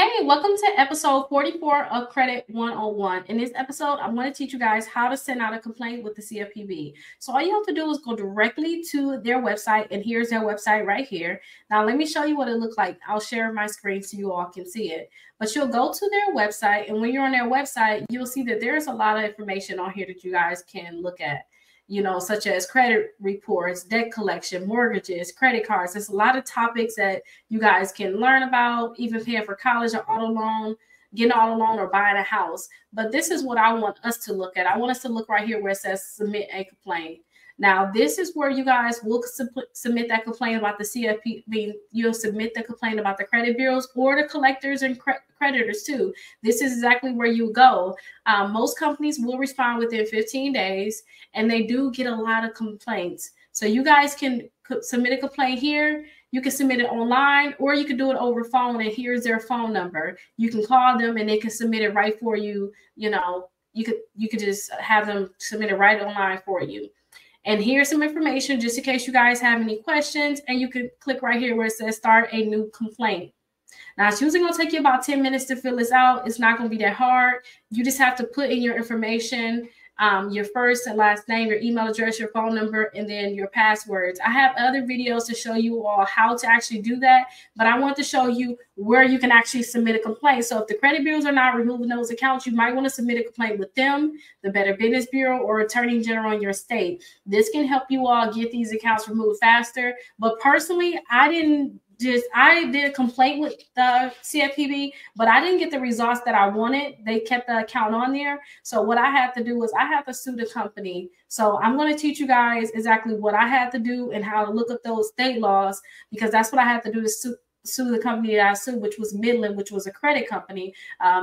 Hey, welcome to episode 44 of Credit 101. In this episode, I'm going to teach you guys how to send out a complaint with the CFPB. So all you have to do is go directly to their website, and here's their website right here. Now, let me show you what it looks like. I'll share my screen so you all can see it. But you'll go to their website, and when you're on their website, you'll see that there's a lot of information on here that you guys can look at. Such as credit reports, debt collection, mortgages, credit cards. There's a lot of topics that you guys can learn about, even paying for college or auto loan, getting an auto loan or buying a house. But this is what I want us to look at. I want us to look right here where it says submit a complaint. Now, this is where you guys will submit that complaint about the CFPB. You'll submit the complaint about the credit bureaus or the collectors and creditors too. This is exactly where you go. Most companies will respond within 15 days, and they do get a lot of complaints. So you guys can submit a complaint here. You can submit it online, or you can do it over phone, and here's their phone number. You can call them, and they can submit it right for you. You could just have them submit it right online for you. And here's some information just in case you guys have any questions. And you can click right here where it says start a new complaint. Now, it's usually going to take you about 10 minutes to fill this out. It's not going to be that hard. You just have to put in your information, your first and last name, your email address, your phone number, and then your passwords. I have other videos to show you all how to actually do that, but I want to show you where you can actually submit a complaint. So if the credit bureaus are not removing those accounts, you might want to submit a complaint with them, the Better Business Bureau, or Attorney General in your state. This can help you all get these accounts removed faster. But personally, I did a complaint with the CFPB, but I didn't get the results that I wanted. They kept the account on there. So what I had to do was I had to sue the company. So I'm going to teach you guys exactly what I had to do and how to look up those state laws, because that's what I had to do is sue the company that I sued, which was Midland, which was a credit company,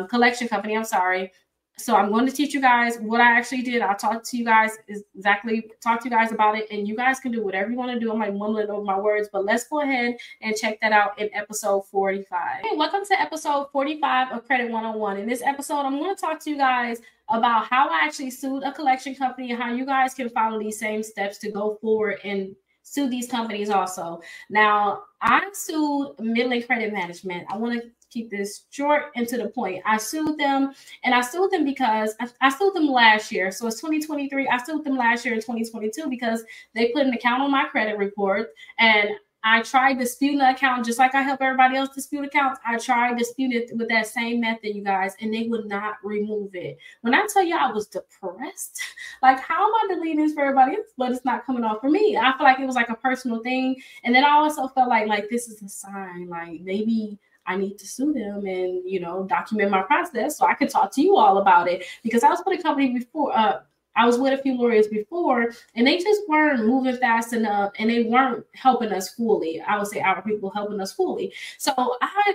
collection company. I'm sorry. So I'm going to teach you guys what I actually did. I'll talk to you guys about it, and you guys can do whatever you want to do. I'm like mumbling over my words, but let's go ahead and check that out in episode 45. Hey, welcome to episode 45 of Credit 101. In this episode, I'm going to talk to you guys about how I actually sued a collection company and how you guys can follow these same steps to go forward and sue these companies also. Now, I sued Midland Credit Management. I want to keep this short and to the point. I sued them, and I sued them because I sued them last year. So it's 2023. I sued them last year in 2022 because they put an account on my credit report, and I tried disputing the account just like I help everybody else dispute accounts. I tried disputing it with that same method, you guys, and they would not remove it. When I tell you I was depressed, like, how am I deleting this for everybody else, but it's not coming off for me? I feel like it was like a personal thing. And then I also felt like this is a sign, like maybe I need to sue them and, document my process so I can talk to you all about it. Because I was with a company before, I was with a few lawyers before, and they just weren't moving fast enough, and they weren't helping us fully. I would say our people helping us fully. So I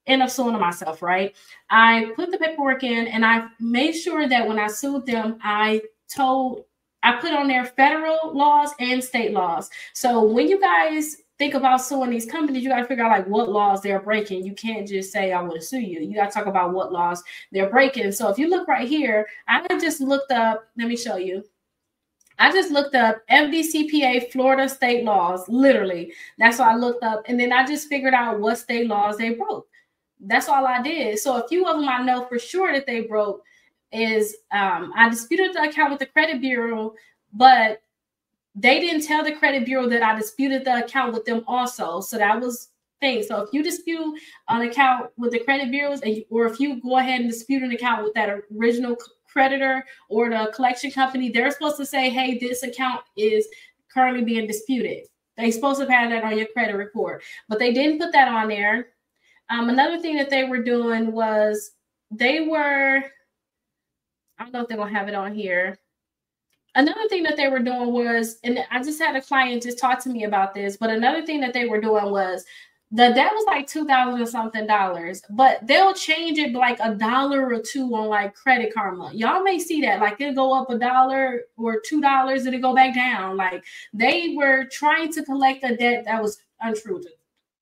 ended up suing myself, right? I put the paperwork in, and I made sure that when I sued them, I put on their federal laws and state laws. So when you guys think about suing these companies, you got to figure out what laws they're breaking. You can't just say, I want to sue you. You got to talk about what laws they're breaking. So if you look right here, I just looked up, let me show you. I just looked up FDCPA Florida state laws, literally. That's what I looked up. And then I just figured out what state laws they broke. That's all I did. So a few of them I know for sure that they broke is I disputed the account with the credit bureau, but they didn't tell the credit bureau that I disputed the account with them also. So that was thing. So if you dispute an account with the credit bureaus, or if you go ahead and dispute an account with that original creditor or the collection company, they're supposed to say, hey, this account is currently being disputed. They're supposed to have that on your credit report, but they didn't put that on there. Another thing that they were doing was I don't know if they're going to have it on here. Another thing that they were doing was, and I just had a client just talk to me about this, but another thing that they were doing was the debt was like $2,000 or something, but they'll change it like $1 or $2 on Credit Karma. Y'all may see that, it'll go up $1 or $2 and it go back down. They were trying to collect a debt that was untrue.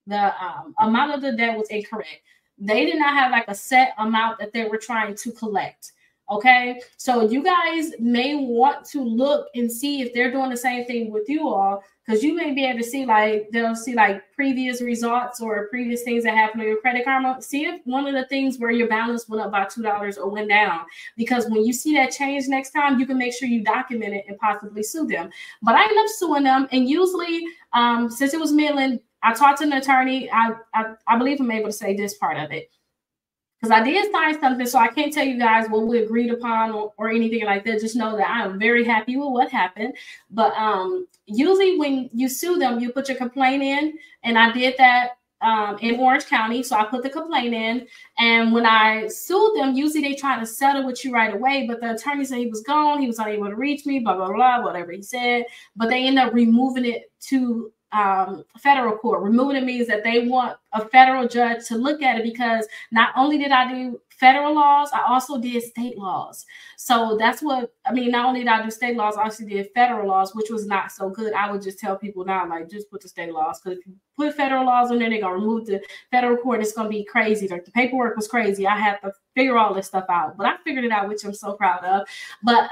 The amount of the debt was incorrect. They did not have a set amount that they were trying to collect. Okay, so you guys may want to look and see if they're doing the same thing with you all, because you may be able to see, like, they'll see like previous results or previous things that happened on your Credit Karma. See if one of the things where your balance went up by $2 or went down, because when you see that change next time, you can make sure you document it and possibly sue them. But I ended up suing them, and usually, since it was Midland, I talked to an attorney. I believe I'm able to say this part of it, because I did sign something, so I can't tell you guys what we agreed upon or anything like that. Just know that I am very happy with what happened. But usually when you sue them, you put your complaint in, and I did that in Orange County. So I put the complaint in, and when I sued them, usually they try to settle with you right away, but the attorney said he was gone, he was unable to reach me, blah, blah, blah, whatever he said. But they end up removing it to federal court. Removing it means that they want a federal judge to look at it, because not only did I do federal laws, I also did state laws. So that's what I mean. Not only did I do state laws, I also did federal laws, which was not so good. I would just tell people now, like, just put the state laws, because if you put federal laws in there, they're gonna remove the federal court. It's gonna be crazy. Like, the paperwork was crazy. I had to figure all this stuff out, but I figured it out, which I'm so proud of. But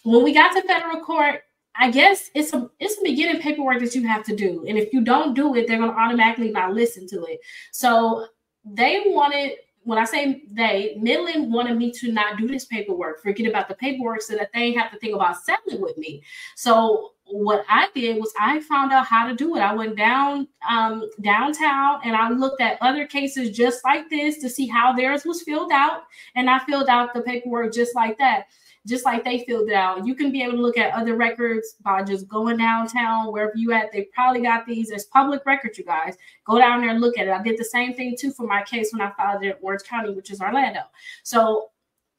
when we got to federal court, I guess it's a beginning paperwork that you have to do. And if you don't do it, they're going to automatically not listen to it. So they wanted, when I say they, Midland wanted me to not do this paperwork, forget about the paperwork, so that they have to think about settling with me. So what I did was I found out how to do it. I went downtown and I looked at other cases just like this to see how theirs was filled out. And I filled out the paperwork just like that, just like they filled it out. You can be able to look at other records by just going downtown, wherever you at. They probably got these as public records, you guys. Go down there and look at it. I did the same thing too for my case when I filed it in Orange County, which is Orlando. So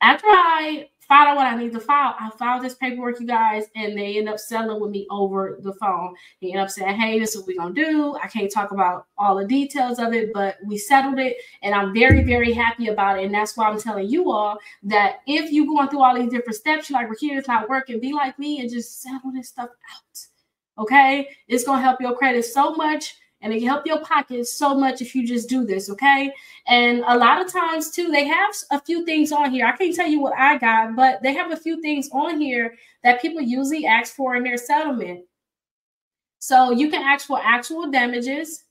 after I filed out what I need to file, I filed this paperwork, you guys, and they end up settling with me over the phone. They end up saying, hey, this is what we're going to do. I can't talk about all the details of it, but we settled it, and I'm very, very happy about it. And that's why I'm telling you all that if you're going through all these different steps, you're like, Rickita, it's not working, be like me and just settle this stuff out, okay? It's going to help your credit so much, and it can help your pockets so much if you just do this, okay? And a lot of times, too, they have a few things on here. I can't tell you what I got, but they have a few things on here that people usually ask for in their settlement. So you can ask for actual damages.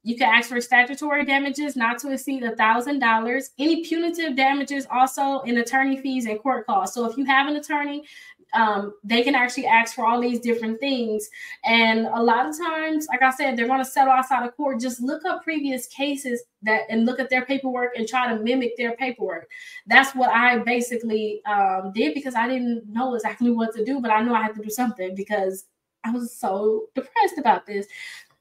You can ask for statutory damages not to exceed $1,000. Any punitive damages also, in attorney fees and court costs. So if you have an attorney, they can actually ask for all these different things. And a lot of times, like I said, they're going to settle outside of court. Just look up previous cases and look at their paperwork and try to mimic their paperwork. That's what I basically did, because I didn't know exactly what to do, but I knew I had to do something because I was so depressed about this.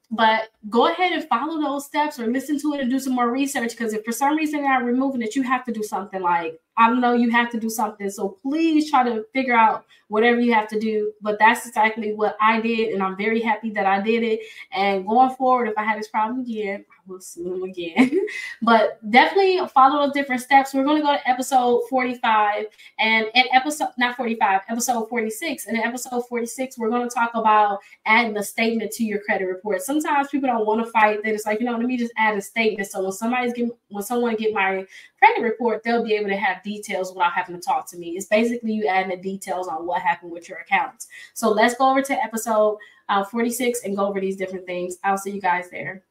But go ahead and follow those steps, or listen to it and do some more research, because if for some reason they're removing it, you have to do something. Like, I know you have to do something. So please try to figure out whatever you have to do. But that's exactly what I did, and I'm very happy that I did it. And going forward, if I have this problem again, I will sue them again. But definitely follow those different steps. We're going to go to episode 45, and in episode 46. And in episode 46, we're going to talk about adding a statement to your credit report. Sometimes people don't want to fight. They're just like, let me just add a statement. So when someone get my credit report, they'll be able to have details without having to talk to me. It's basically you adding the details on what happened with your accounts. So let's go over to episode 46 and go over these different things. I'll see you guys there.